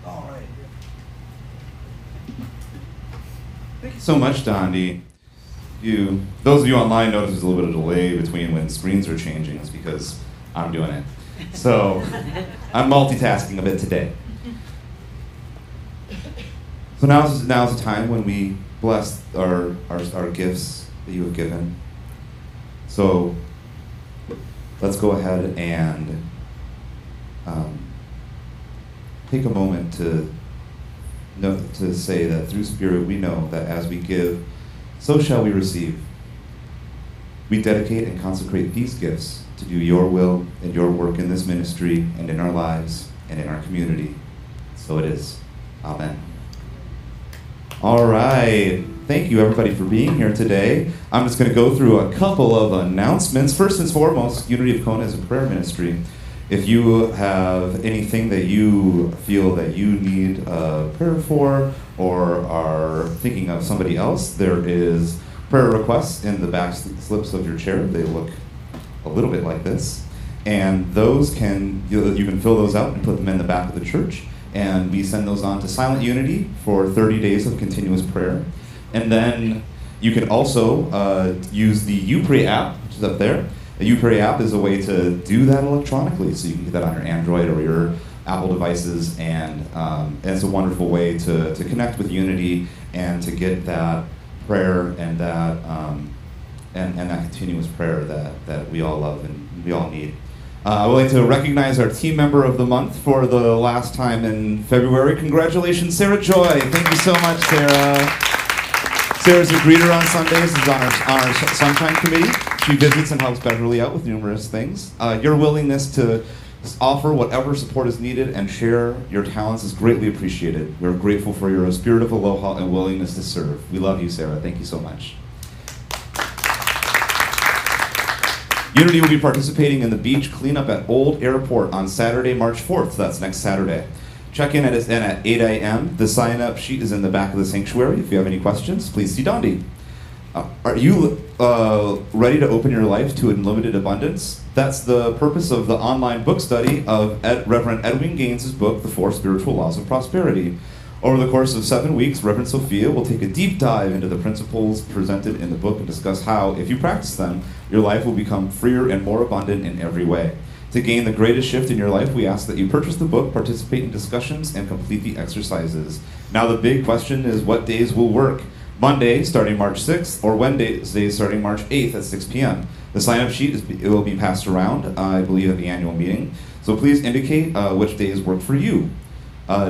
All right. Thank you so much, Dondi. Those of you online notice there's a little bit of delay between when screens are changing. It's because I'm doing it. So I'm multitasking a bit today. So now's the time when we bless our gifts that you have given. So let's go ahead and take a moment to say that through Spirit we know that as we give, so shall we receive. We dedicate and consecrate these gifts to do your will and your work in this ministry and in our lives and in our community. So it is. Amen. All right. Thank you, everybody, for being here today. I'm just going to go through a couple of announcements. First and foremost, Unity of Kona is a prayer ministry. If you have anything that you feel that you need prayer for or are thinking of somebody else, there is prayer requests in the back slips of your chair. They look a little bit like this. And those you can fill those out and put them in the back of the church. And we send those on to Silent Unity for 30 days of continuous prayer. And then you can also use the YouPray app, which is up there. The YouPray app is a way to do that electronically, so you can get that on your Android or your Apple devices, and it's a wonderful way to connect with Unity and to get that prayer and that and that continuous prayer that we all love and we all need. I would like to recognize our team member of the month for the last time in February. Congratulations, Sarah Joy. Thank you so much, Sarah. Sarah's a greeter on Sundays, is on our Sunshine Committee. She visits and helps Beverly out with numerous things. Your willingness to offer whatever support is needed and share your talents is greatly appreciated. We're grateful for your spirit of aloha and willingness to serve. We love you, Sarah. Thank you so much. Unity will be participating in the beach cleanup at Old Airport on Saturday, March 4th. That's next Saturday. Check in at 8 a.m. The sign-up sheet is in the back of the sanctuary. If you have any questions, please see Dondi. Are you ready to open your life to unlimited abundance? That's the purpose of the online book study of Reverend Edwin Gaines' book, The 4 Spiritual Laws of Prosperity. Over the course of 7 weeks, Reverend Sophia will take a deep dive into the principles presented in the book and discuss how, if you practice them, your life will become freer and more abundant in every way. To gain the greatest shift in your life, we ask that you purchase the book, participate in discussions, and complete the exercises. Now the big question is, what days will work? Monday, starting March 6th, or Wednesday, starting March 8th at 6 p.m. The sign-up sheet will be passed around, I believe, at the annual meeting. So please indicate which days work for you.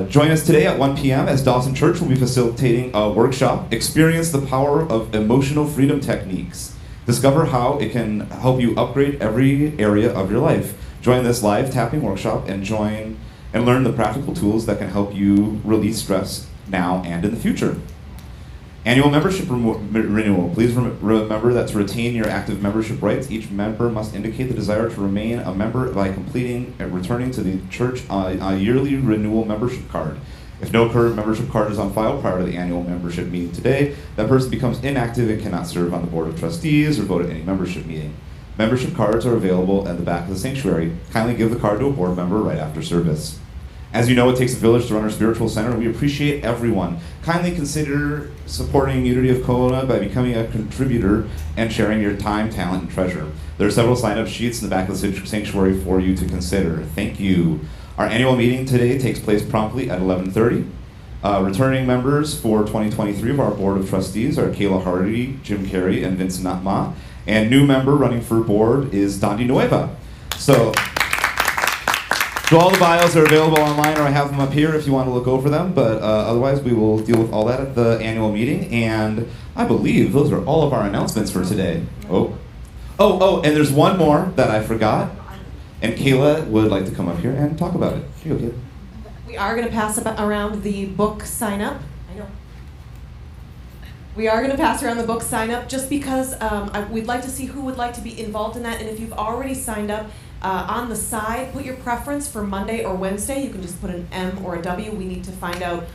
Join us today at 1 p.m. as Dawson Church will be facilitating a workshop, Experience the Power of Emotional Freedom Techniques. Discover how it can help you upgrade every area of your life. Join this live tapping workshop and learn the practical tools that can help you release stress now and in the future. Annual membership renewal. Please remember that to retain your active membership rights, each member must indicate the desire to remain a member by completing and returning to the church a yearly renewal membership card. If no current membership card is on file prior to the annual membership meeting today, that person becomes inactive and cannot serve on the board of trustees or vote at any membership meeting. Membership cards are available at the back of the sanctuary. Kindly give the card to a board member right after service. As you know, it takes a village to run our spiritual center, and we appreciate everyone. Kindly consider supporting Unity of Kona by becoming a contributor and sharing your time, talent, and treasure. There are several sign-up sheets in the back of the sanctuary for you to consider. Thank you. Our annual meeting today takes place promptly at 11:30. Returning members for 2023 of our Board of Trustees are Kayla Hardy, Jim Carey, and Vincent Natma. And new member running for board is Dondi Nueva. So all the bios are available online, or I have them up here if you want to look over them. But otherwise, we will deal with all that at the annual meeting. And I believe those are all of our announcements for today. Oh, and there's one more that I forgot. And Kayla would like to come up here and talk about it. Here you go, Kayla. We are going to pass around the book sign-up. I know. We are going to pass around the book sign-up just because we'd like to see who would like to be involved in that. And if you've already signed up, on the side, put your preference for Monday or Wednesday. You can just put an M or a W. We need to find out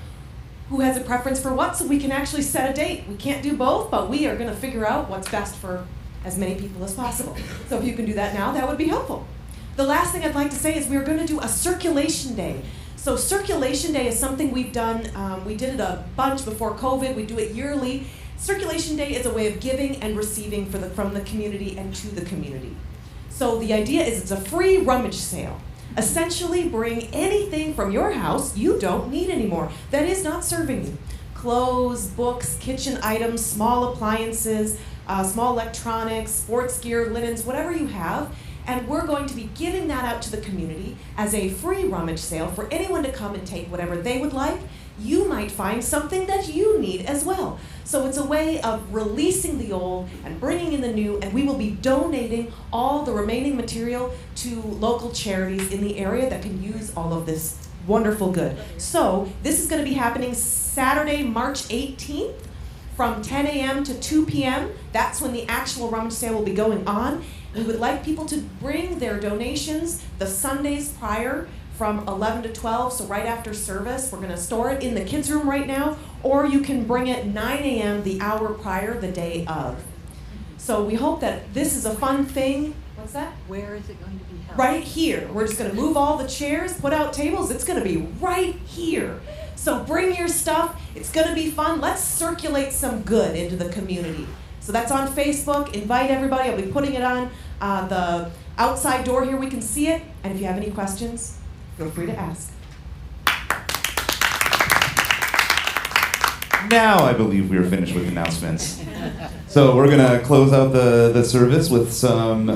who has a preference for what so we can actually set a date. We can't do both, but we are going to figure out what's best for as many people as possible. So if you can do that now, that would be helpful. The last thing I'd like to say is we're going to do a circulation day. So circulation day is something we've done. We did it a bunch before COVID. We do it yearly. Circulation day is a way of giving and receiving from the community and to the community. So the idea is it's a free rummage sale. Essentially, bring anything from your house you don't need anymore that is not serving you. Clothes, books, kitchen items, small appliances, small electronics, sports gear, linens, whatever you have. And we're going to be giving that out to the community as a free rummage sale for anyone to come and take whatever they would like. You might find something that you need as well. So it's a way of releasing the old and bringing in the new, and we will be donating all the remaining material to local charities in the area that can use all of this wonderful good. So this is going to be happening Saturday, March 18th from 10 a.m. to 2 p.m. That's when the actual rummage sale will be going on. We would like people to bring their donations the Sundays prior from 11 to 12, so right after service. We're going to store it in the kids' room right now, or you can bring it 9 a.m. the hour prior, the day of. So we hope that this is a fun thing. What's that? Where is it going to be held? Right here. We're just going to move all the chairs, put out tables. It's going to be right here. So bring your stuff. It's going to be fun. Let's circulate some good into the community. So that's on Facebook. Invite everybody. I'll be putting it on the outside door here. We can see it. And if you have any questions, feel free to ask. Now I believe we are finished with announcements. So we're gonna close out the service with some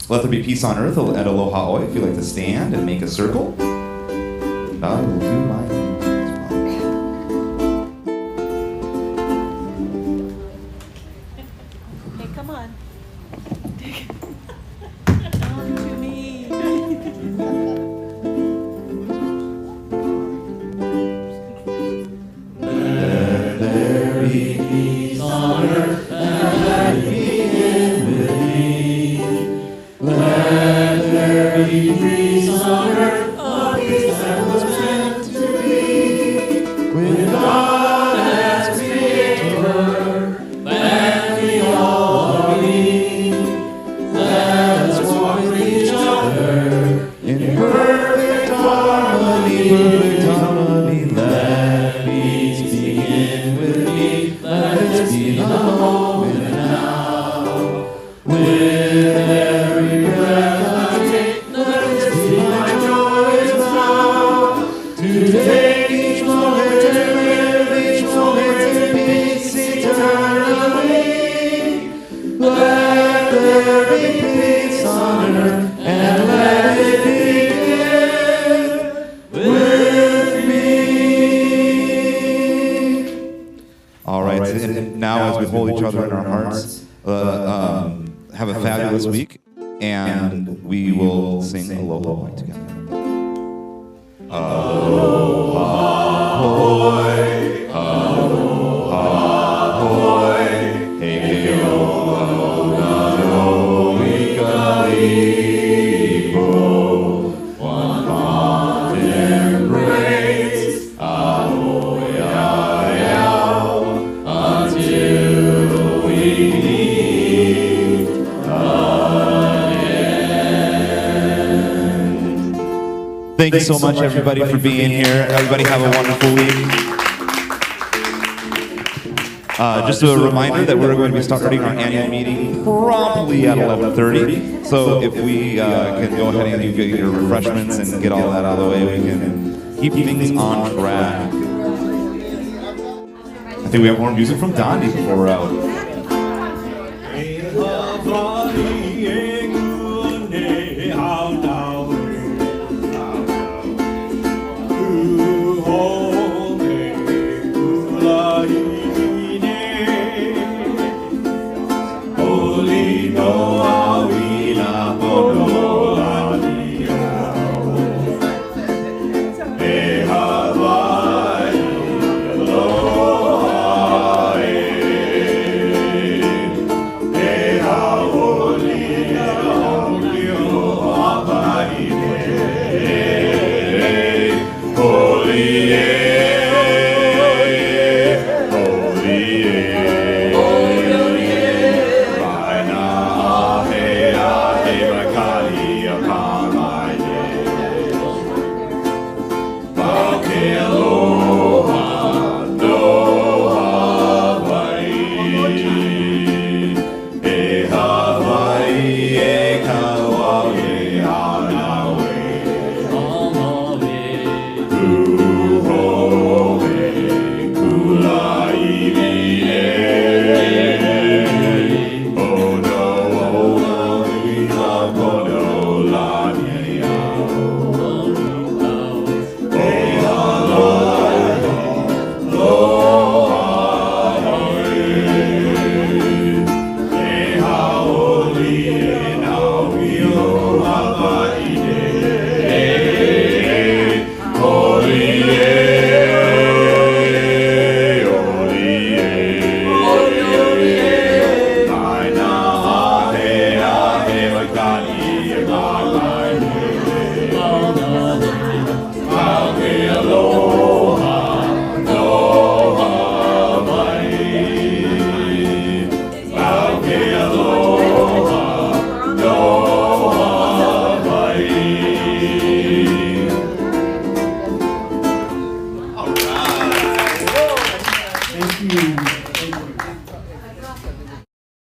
Let there be peace on earth at Aloha Oi. If you'd like to stand and make a circle, I will do my thing as well. Hey, come on. Come to me. Let there be peace on earth and let it begin with me. Let there be peace on earth, a peace that was meant to be. With God as Creator, let we all agree. Let us walk with each other in perfect harmony. Perfect harmony. Let peace begin with me. Let this be the moment now. With every breath I take, let this be my joy now. To take each moment and live each moment in peace eternally. Let there be peace on earth and let it begin with me. All right, and now as we hold each other in our hearts, have a fabulous week, and we will sing Aloha Oi together. Aloha Oi, Aloha Oi, He Aloha no Ikalipo, one fond embrace, Ahoy until we meet again. Thank you so much, everybody, for being here. Everybody have a wonderful week. Just a reminder that we're going to be starting our annual meeting promptly at 11:30. So if we can go ahead and you get your refreshments and get all that out of the way, we can keep things on track. I think we have more music from Dondi before we're out. Thank you.